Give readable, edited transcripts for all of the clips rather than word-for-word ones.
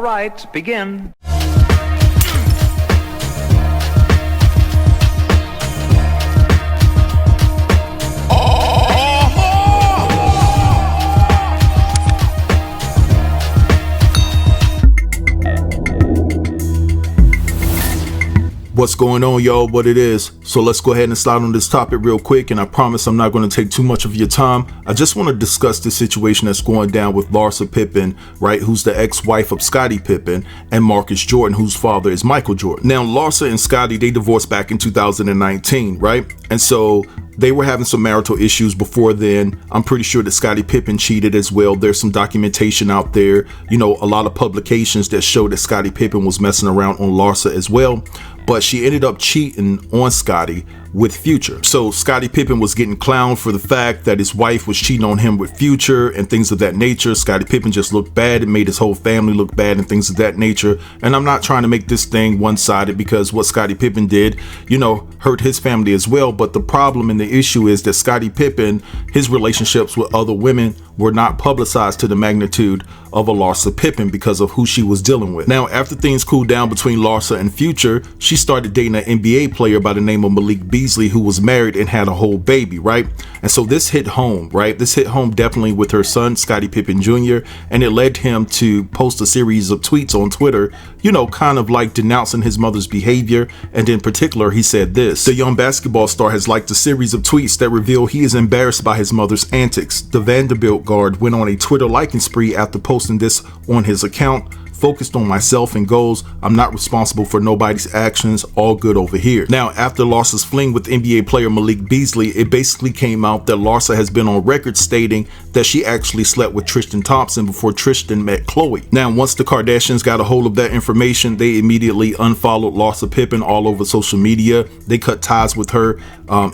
All right, begin. What's going on, y'all? What it is? So let's go ahead and slide on this topic real quick, and I promise I'm not going to take too much of your time. I just want to discuss the situation that's going down with Larsa Pippen, right, who's the ex-wife of Scottie Pippen, and Marcus Jordan, whose father is Michael Jordan. Now, Larsa and Scottie, they divorced back in 2019, right? And so they were having some marital issues before then. I'm pretty sure that Scottie Pippen cheated as well. There's some documentation out there, a lot of publications that show that Scottie Pippen was messing around on Larsa as well. But she ended up cheating on Scottie with Future. So Scottie Pippen was getting clowned for the fact that his wife was cheating on him with Future and things of that nature. Scottie Pippen just looked bad. It made his whole family look bad and things of that nature. And I'm not trying to make this thing one-sided, because what Scottie Pippen did, hurt his family as well. But the problem and the issue is that Scottie Pippen, his relationships with other women were not publicized to the magnitude of a Larsa Pippen because of who she was dealing with. Now, after things cooled down between Larsa and Future, she started dating an NBA player by the name of Malik Beasley, who was married and had a whole baby, right? And so this hit home, right? This hit home definitely with her son, Scottie Pippen Jr., and it led him to post a series of tweets on Twitter, kind of like denouncing his mother's behavior. And in particular, he said this: the young basketball star has liked a series of tweets that reveal he is embarrassed by his mother's antics. The Vanderbilt guard went on a Twitter liking spree after posting this on his account. Focused on myself and goals. I'm not responsible for nobody's actions. All good over here. Now, after Larsa's fling with NBA player Malik Beasley, it basically came out that Larsa has been on record stating that she actually slept with Tristan Thompson before Tristan met Khloe. Now, once the Kardashians got a hold of that information, they immediately unfollowed Larsa Pippen all over social media. They cut ties with her.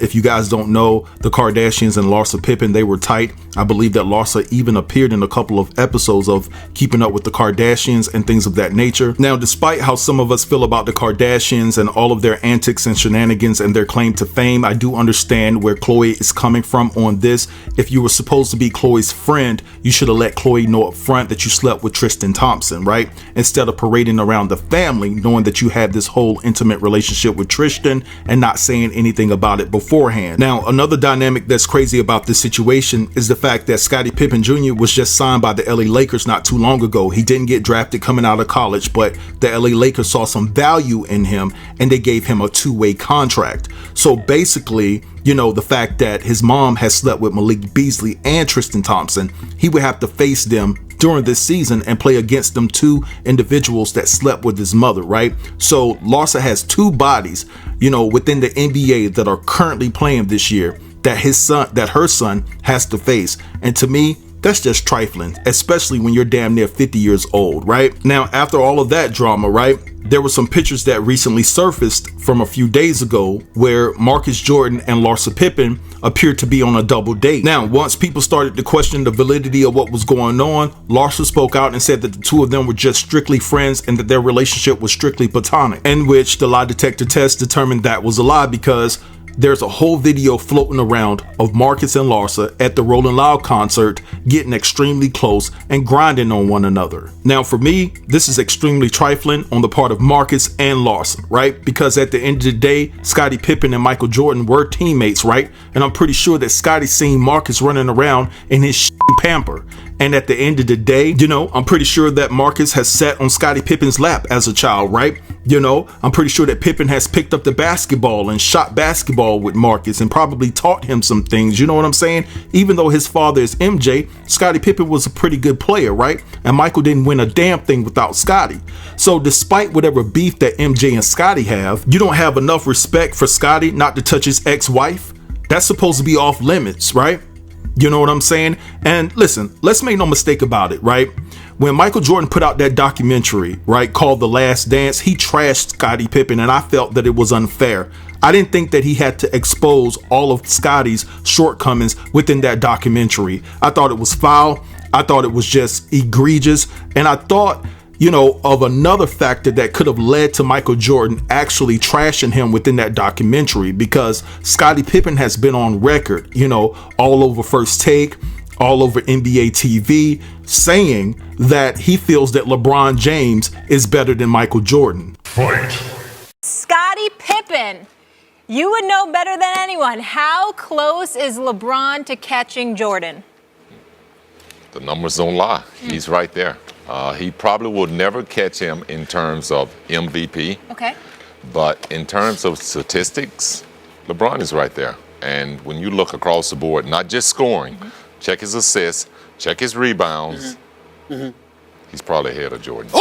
If you guys don't know, the Kardashians and Larsa Pippen, they were tight. I believe that Larsa even appeared in a couple of episodes of Keeping Up with the Kardashians and things of that nature. Now, despite how some of us feel about the Kardashians and all of their antics and shenanigans and their claim to fame, I do understand where Khloe is coming from on this. If you were supposed to be Khloe's friend, you should have let Khloe know up front that you slept with Tristan Thompson, right? Instead of parading around the family, knowing that you had this whole intimate relationship with Tristan and not saying anything about it beforehand. Now, another dynamic that's crazy about this situation is the fact that Scottie Pippen Jr. was just signed by the LA Lakers not too long ago. He didn't get drafted coming out of college, but the LA Lakers saw some value in him and they gave him a two-way contract. So basically, the fact that his mom has slept with Malik Beasley and Tristan Thompson, he would have to face them during this season and play against them two individuals that slept with his mother, right? So Larsa has two bodies, within the NBA that are currently playing this year that her son has to face. And to me, that's just trifling, especially when you're damn near 50 years old, right? Now, after all of that drama, right, there were some pictures that recently surfaced from a few days ago where Marcus Jordan and Larsa Pippen appeared to be on a double date. Now, once people started to question the validity of what was going on, Larsa spoke out and said that the two of them were just strictly friends and that their relationship was strictly platonic, in which the lie detector test determined that was a lie, because there's a whole video floating around of Marcus and Larsa at the Rolling Loud concert getting extremely close and grinding on one another. Now, for me, this is extremely trifling on the part of Marcus and Larsa, right? Because at the end of the day, Scottie Pippen and Michael Jordan were teammates, right? And I'm pretty sure that Scottie seen Marcus running around in his pamper. And at the end of the day, I'm pretty sure that Marcus has sat on Scottie Pippen's lap as a child, right? I'm pretty sure that Pippen has picked up the basketball and shot basketball with Marcus and probably taught him some things. You know what I'm saying? Even though his father is MJ, Scottie Pippen was a pretty good player, right? And Michael didn't win a damn thing without Scottie. So despite whatever beef that MJ and Scottie have, you don't have enough respect for Scottie not to touch his ex-wife. That's supposed to be off limits, right? You know what I'm saying? And listen, let's make no mistake about it, right? When Michael Jordan put out that documentary, right, called The Last Dance, he trashed Scottie Pippen, and I felt that it was unfair. I didn't think that he had to expose all of Scottie's shortcomings within that documentary. I thought it was foul. I thought it was just egregious. And I thought, of another factor that could have led to Michael Jordan actually trashing him within that documentary, because Scottie Pippen has been on record, all over First Take, all over NBA TV saying that he feels that LeBron James is better than Michael Jordan. Fight. Scottie Pippen. You would know better than anyone. How close is LeBron to catching Jordan? The numbers don't lie. He's right there. He probably will never catch him in terms of MVP. Okay. But in terms of statistics, LeBron is right there. And when you look across the board, not just scoring, check his assists, check his rebounds, he's probably ahead of Jordan.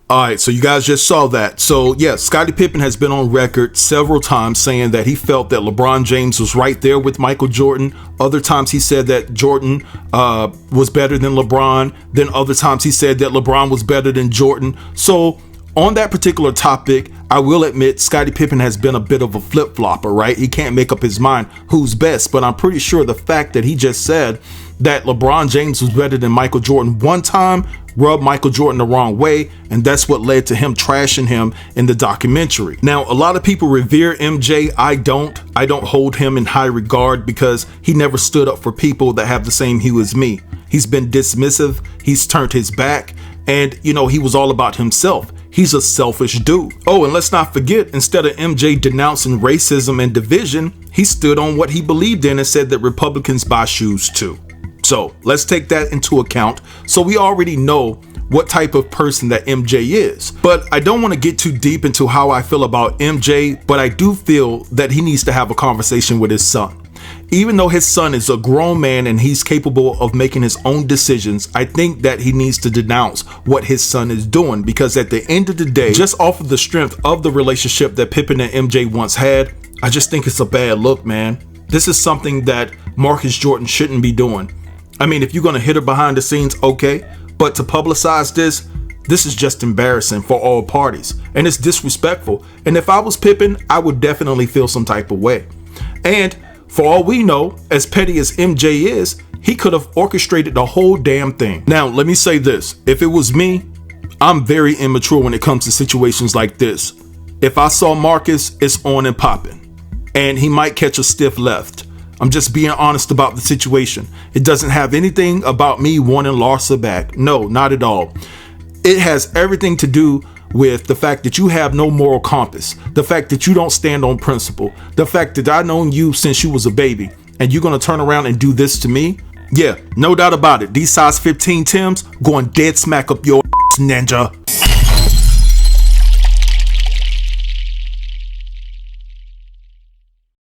All right, so you guys just saw that. So, yeah, Scottie Pippen has been on record several times saying that he felt that LeBron James was right there with Michael Jordan. Other times he said that Jordan was better than LeBron. Then other times he said that LeBron was better than Jordan. So, on that particular topic, I will admit Scottie Pippen has been a bit of a flip-flopper, right? He can't make up his mind who's best, but I'm pretty sure the fact that he just said that LeBron James was better than Michael Jordan one time rubbed Michael Jordan the wrong way, and that's what led to him trashing him in the documentary. Now, a lot of people revere MJ. I don't hold him in high regard because he never stood up for people that have the same hue as me. He's been dismissive, he's turned his back, and he was all about himself. He's a selfish dude. Oh, and let's not forget, instead of MJ denouncing racism and division, he stood on what he believed in and said that Republicans buy shoes too. So let's take that into account. So we already know what type of person that MJ is. But I don't want to get too deep into how I feel about MJ, but I do feel that he needs to have a conversation with his son. Even though his son is a grown man and he's capable of making his own decisions, I think that he needs to denounce what his son is doing, because at the end of the day, just off of the strength of the relationship that Pippen and MJ once had, I just think it's a bad look, man. This is something that Marcus Jordan shouldn't be doing. I mean, if you're going to hit her behind the scenes, okay, but to publicize this is just embarrassing for all parties, and it's disrespectful. And if I was Pippen, I would definitely feel some type of way. And for all we know, as petty as MJ is, he could have orchestrated the whole damn thing. Now, let me say this. If it was me, I'm very immature when it comes to situations like this. If I saw Marcus, it's on and popping, and he might catch a stiff left. I'm just being honest about the situation. It doesn't have anything about me wanting Larsa back. No, not at all. It has everything to do with the fact that you have no moral compass, the fact that you don't stand on principle, the fact that I've known you since you was a baby, and you're going to turn around and do this to me? Yeah, no doubt about it. These size 15 Tims going dead smack up your ass, ninja.